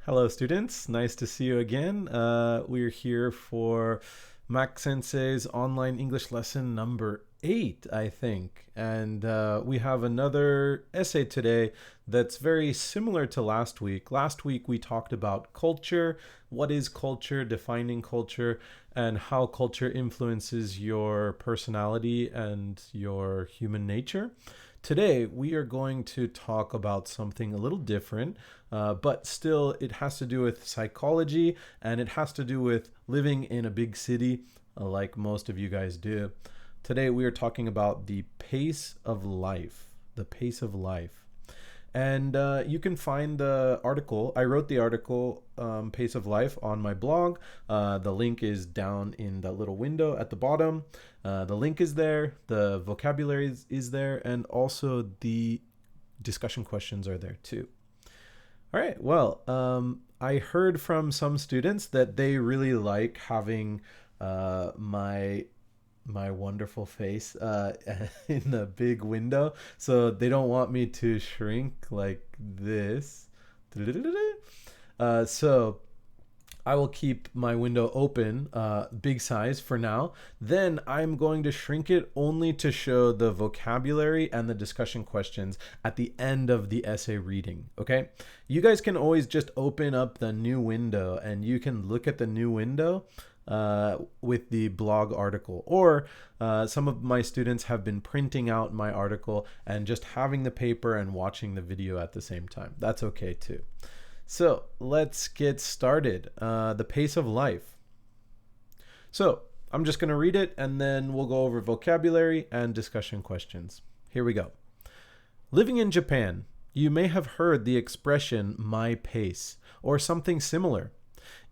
Hello, students. Nice to see you again. We're here for Mac-Sensei's online English lesson number 8, I think. And we have another essay today that's very similar to last week. Last week, we talked about culture. What is culture, defining culture, and how culture influences your personality and your human nature. Today, we are going to talk about something a little different, but still, it has to do with psychology and it has to do with living in a big city, like most of you guys do. Today, we are talking about the pace of life. The pace of life. And you can find the article. I wrote the article, Pace of Life, on my blog. The link is down in that little window at the bottom. The link is there. The vocabulary is there. And also the discussion questions are there too. All right. Well, I heard from some students that they really like having my wonderful face in the big window, so they don't want me to shrink like this. So I will keep my window open, big size for now. Then I'm going to shrink it only to show the vocabulary and the discussion questions at the end of the essay reading, okay? You guys can always just open up the new window and you can look at the new window with the blog article. Or some of my students have been printing out my article and just having the paper and watching the video at the same time. That's okay too. So let's get started. The pace of life. So I'm just going to read it and then we'll go over vocabulary and discussion questions. Here we go. Living in Japan, you may have heard the expression my pace or something similar.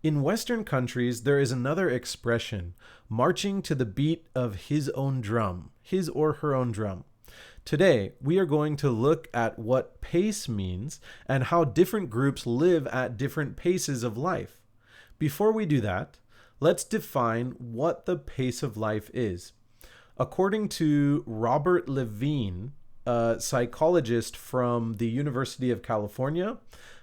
In Western countries, there is another expression, marching to the beat of his own drum, his or her own drum. Today, we are going to look at what pace means and how different groups live at different paces of life. Before we do that, let's define what the pace of life is. According to Robert Levine, a psychologist from the University of California,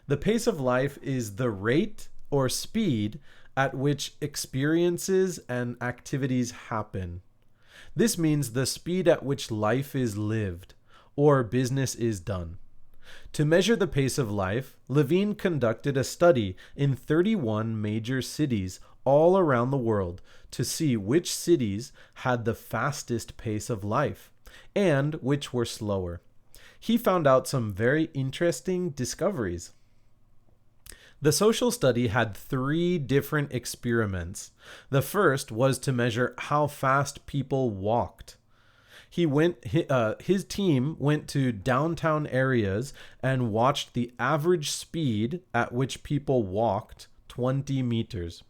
the pace of life is the rate or speed at which experiences and activities happen. This means the speed at which life is lived or business is done. To measure the pace of life, Levine conducted a study in 31 major cities all around the world to see which cities had the fastest pace of life and which were slower. He found out some very interesting discoveries. The social study had 3 different experiments. The first was to measure how fast people walked. His team went to downtown areas and watched the average speed at which people walked, 20 meters.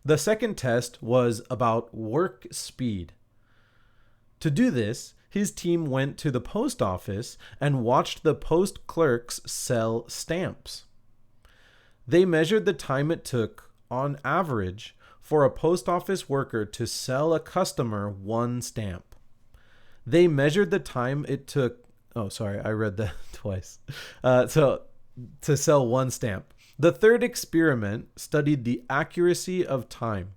The second test was about work speed. To do this, his team went to the post office and watched the post clerks sell stamps. They measured the time it took, on average, for a post office worker to sell a customer 1 stamp. They measured the time it took, I read that twice. To sell 1 stamp. The third experiment studied the accuracy of time.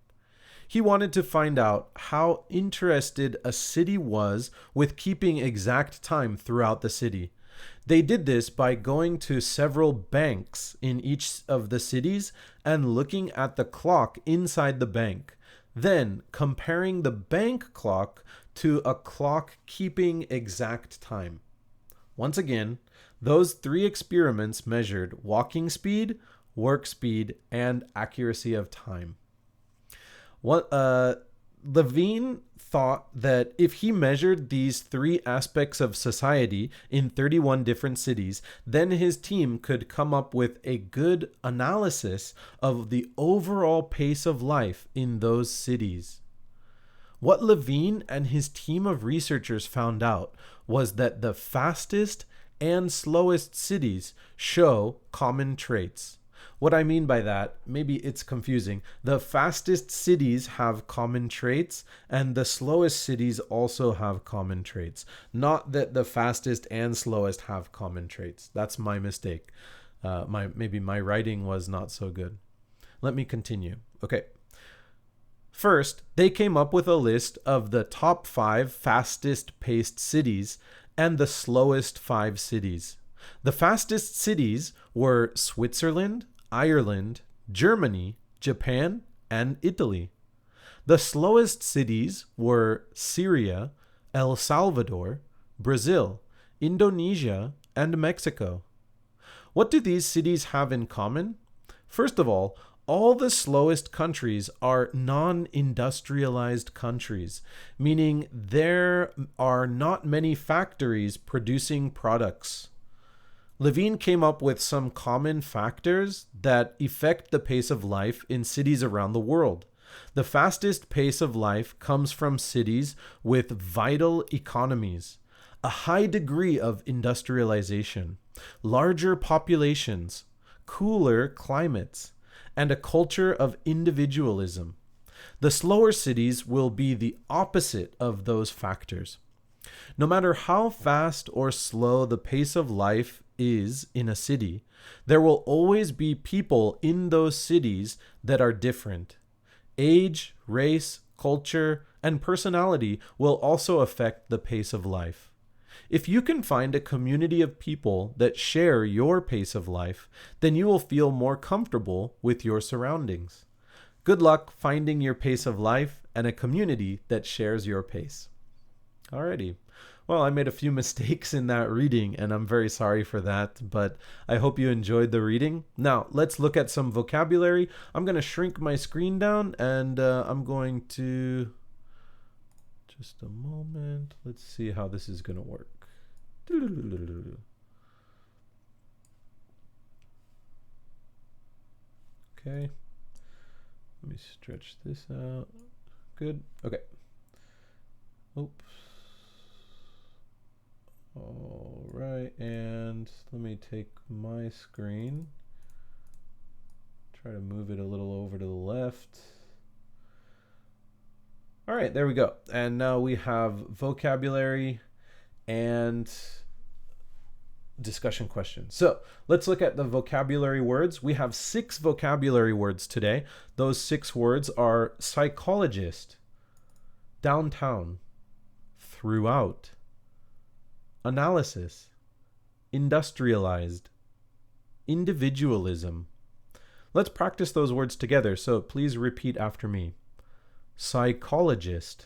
He wanted to find out how interested a city was with keeping exact time throughout the city. They did this by going to several banks in each of the cities and looking at the clock inside the bank, then comparing the bank clock to a clock keeping exact time. Once again, those 3 experiments measured walking speed, work speed, and accuracy of time. Levine thought that if he measured these 3 aspects of society in 31 different cities, then his team could come up with a good analysis of the overall pace of life in those cities. What Levine and his team of researchers found out was that the fastest and slowest cities show common traits. What I mean by that, maybe it's confusing. The fastest cities have common traits, and the slowest cities also have common traits. Not that the fastest and slowest have common traits. That's my mistake. Maybe my writing was not so good. Let me continue. Okay. First, they came up with a list of the top 5 fastest paced cities and the slowest 5 cities. The fastest cities were Switzerland, Ireland, Germany, Japan, and Italy. The slowest cities were Syria, El Salvador, Brazil, Indonesia, and Mexico. What do these cities have in common? First of all the slowest countries are non-industrialized countries, meaning there are not many factories producing products. Levine came up with some common factors that affect the pace of life in cities around the world. The fastest pace of life comes from cities with vital economies, a high degree of industrialization, larger populations, cooler climates, and a culture of individualism. The slower cities will be the opposite of those factors. No matter how fast or slow the pace of life is in a city, there will always be people in those cities that are different. Age, race, culture, and personality will also affect the pace of life. If you can find a community of people that share your pace of life, then you will feel more comfortable with your surroundings. Good luck finding your pace of life and a community that shares your pace. Alrighty. Well, I made a few mistakes in that reading, and I'm very sorry for that, but I hope you enjoyed the reading. Now, let's look at some vocabulary. I'm going to shrink my screen down, and I'm going to... Just a moment. Let's see how this is going to work. Okay. Let me stretch this out. Good. Okay. Oops. All right, and let me take my screen, try to move it a little over to the left. All right, there we go. And now we have vocabulary and discussion questions. So let's look at the vocabulary words. We have 6 vocabulary words today. Those 6 words are psychologist, downtown, throughout, analysis, industrialized, individualism. Let's practice those words together, so please repeat after me. Psychologist,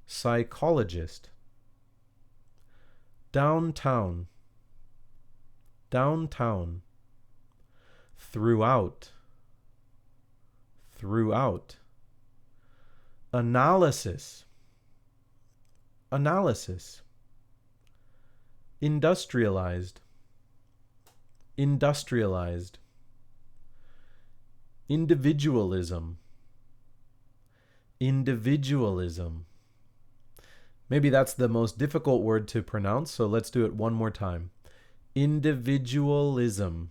psychologist. Downtown, downtown. Throughout, throughout. Analysis, analysis. Industrialized, industrialized. Individualism, individualism. Maybe that's the most difficult word to pronounce, so let's do it one more time. Individualism,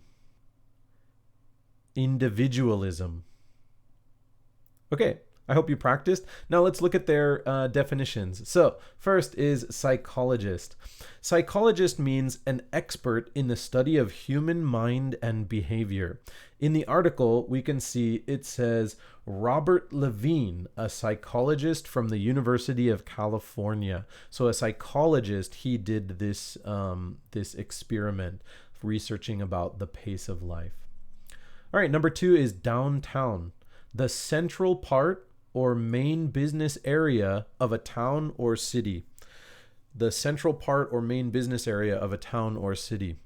individualism. Okay, I hope you practiced. Now let's look at their definitions. So first is psychologist. Psychologist means an expert in the study of human mind and behavior. In the article, we can see it says Robert Levine, a psychologist from the University of California. So a psychologist, he did this, this experiment researching about the pace of life. All right, number 2 is downtown, the central part or main business area of a town or city. The central part or main business area of a town or city.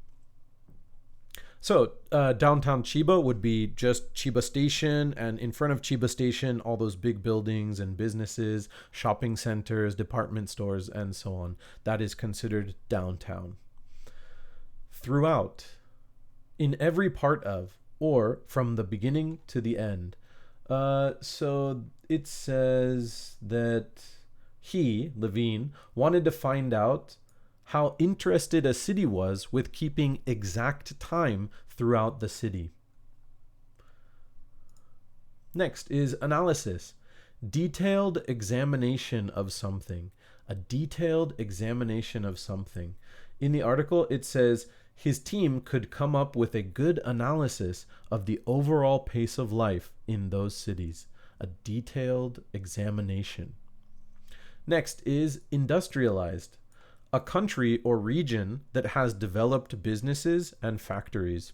So downtown Chiba would be just Chiba Station, and in front of Chiba Station, all those big buildings and businesses, shopping centers, department stores, and so on. That is considered downtown. Throughout, in every part of, or from the beginning to the end. So it says that he, Levine, wanted to find out how interested a city was with keeping exact time throughout the city. Next is analysis. Detailed examination of something. A detailed examination of something. In the article, it says His team could come up with a good analysis of the overall pace of life in those cities, a detailed examination. Next is industrialized, a country or region that has developed businesses and factories.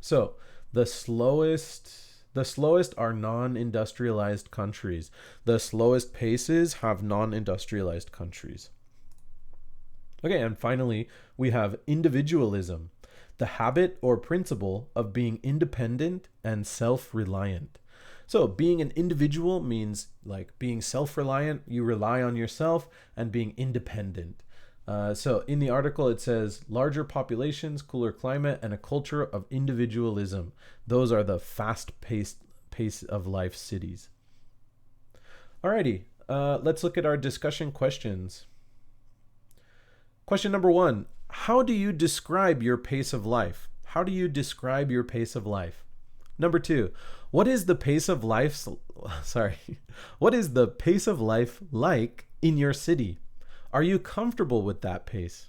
So, the slowest are non-industrialized countries. The slowest paces have non-industrialized countries. Okay, and finally, we have individualism, the habit or principle of being independent and self-reliant. So, being an individual means like being self-reliant, you rely on yourself, and being independent. So, in the article, it says larger populations, cooler climate, and a culture of individualism. Those are the fast-paced pace of life cities. Alrighty, let's look at our discussion questions. Question number 1. How do you describe your pace of life? How do you describe your pace of life? Number 2. What is the pace of life What is the pace of life like in your city? Are you comfortable with that pace?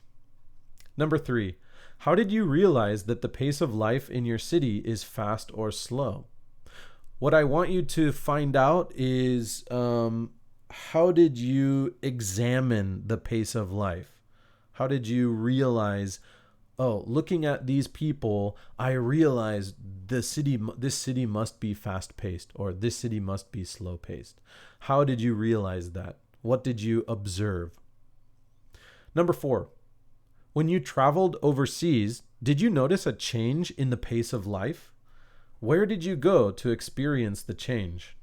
Number 3. How did you realize that the pace of life in your city is fast or slow? What I want you to find out is how did you examine the pace of life? How did you realize, oh, looking at these people, I realized this city must be fast-paced, or this city must be slow-paced. How did you realize that? What did you observe? Number 4, when you traveled overseas, did you notice a change in the pace of life? Where did you go to experience the change?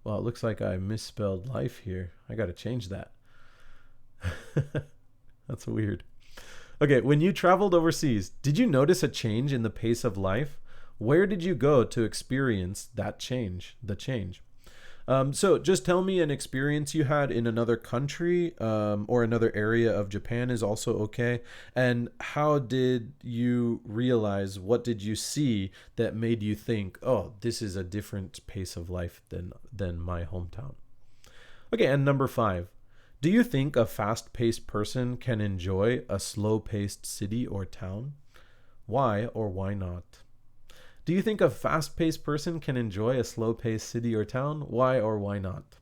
Well, it looks like I misspelled life here. I got to change that. That's weird. Okay, when you traveled overseas, did you notice a change in the pace of life? Where did you go to experience that change, the change? So just tell me an experience you had in another country or another area of Japan is also okay. And how did you realize, what did you see that made you think, oh, this is a different pace of life than my hometown? Okay, and number 5. Do you think a fast-paced person can enjoy a slow-paced city or town? Why or why not? Do you think a fast-paced person can enjoy a slow-paced city or town? Why or why not?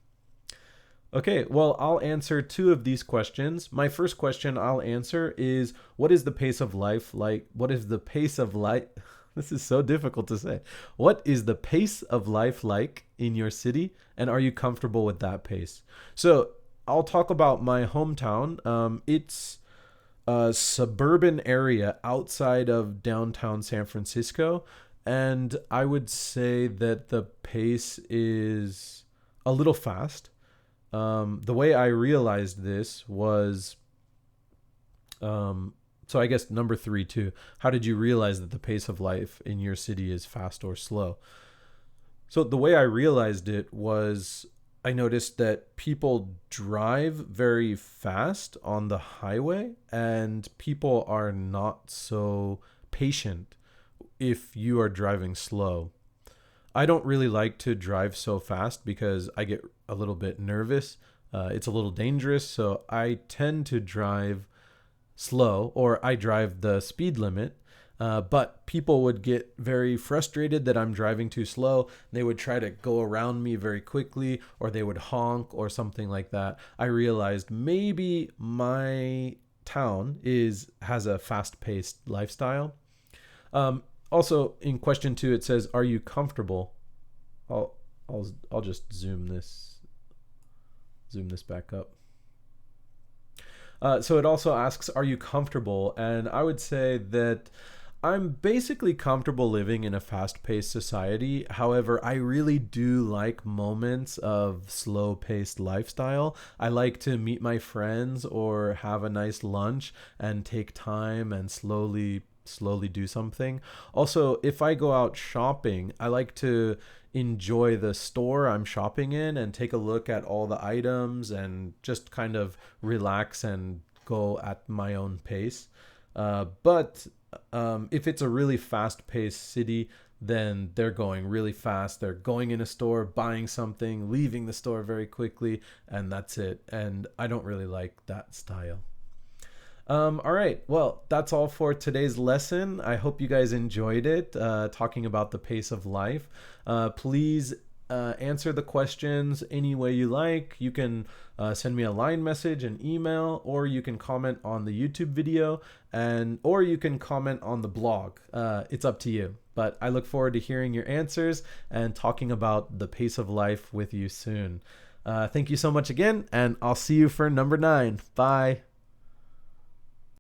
Okay, well, I'll answer 2 of these questions. My first question I'll answer is, what is the pace of life like? What is the pace of life? This is so difficult to say. What is the pace of life like in your city? And are you comfortable with that pace? So I'll talk about my hometown. It's a suburban area outside of downtown San Francisco. And I would say that the pace is a little fast. The way I realized this was, so I guess number 3 too. How did you realize that the pace of life in your city is fast or slow? So the way I realized it was, I noticed that people drive very fast on the highway and people are not so patient if you are driving slow. I don't really like to drive so fast because I get a little bit nervous. It's a little dangerous, so I tend to drive slow, or I drive the speed limit. But people would get very frustrated that I'm driving too slow. They would try to go around me very quickly, or they would honk or something like that. I realized maybe my town has a fast-paced lifestyle. Also, in question 2, it says, "Are you comfortable?" I'll just zoom this back up. So it also asks, "Are you comfortable?" And I would say that I'm basically comfortable living in a fast-paced society. However, I really do like moments of slow-paced lifestyle. I like to meet my friends or have a nice lunch and take time and slowly do something. Also, if I go out shopping, I like to enjoy the store I'm shopping in and take a look at all the items and just kind of relax and go at my own pace. But if it's a really fast-paced city, then they're going really fast. They're going in a store, buying something, leaving the store very quickly, and that's it. And I don't really like that style. All right. Well, that's all for today's lesson. I hope you guys enjoyed it, talking about the pace of life. Please answer the questions any way you like. You can send me a line message, an email, or you can comment on the YouTube video, or you can comment on the blog. It's up to you. But I look forward to hearing your answers and talking about the pace of life with you soon. Thank you so much again, and I'll see you for number 9. Bye.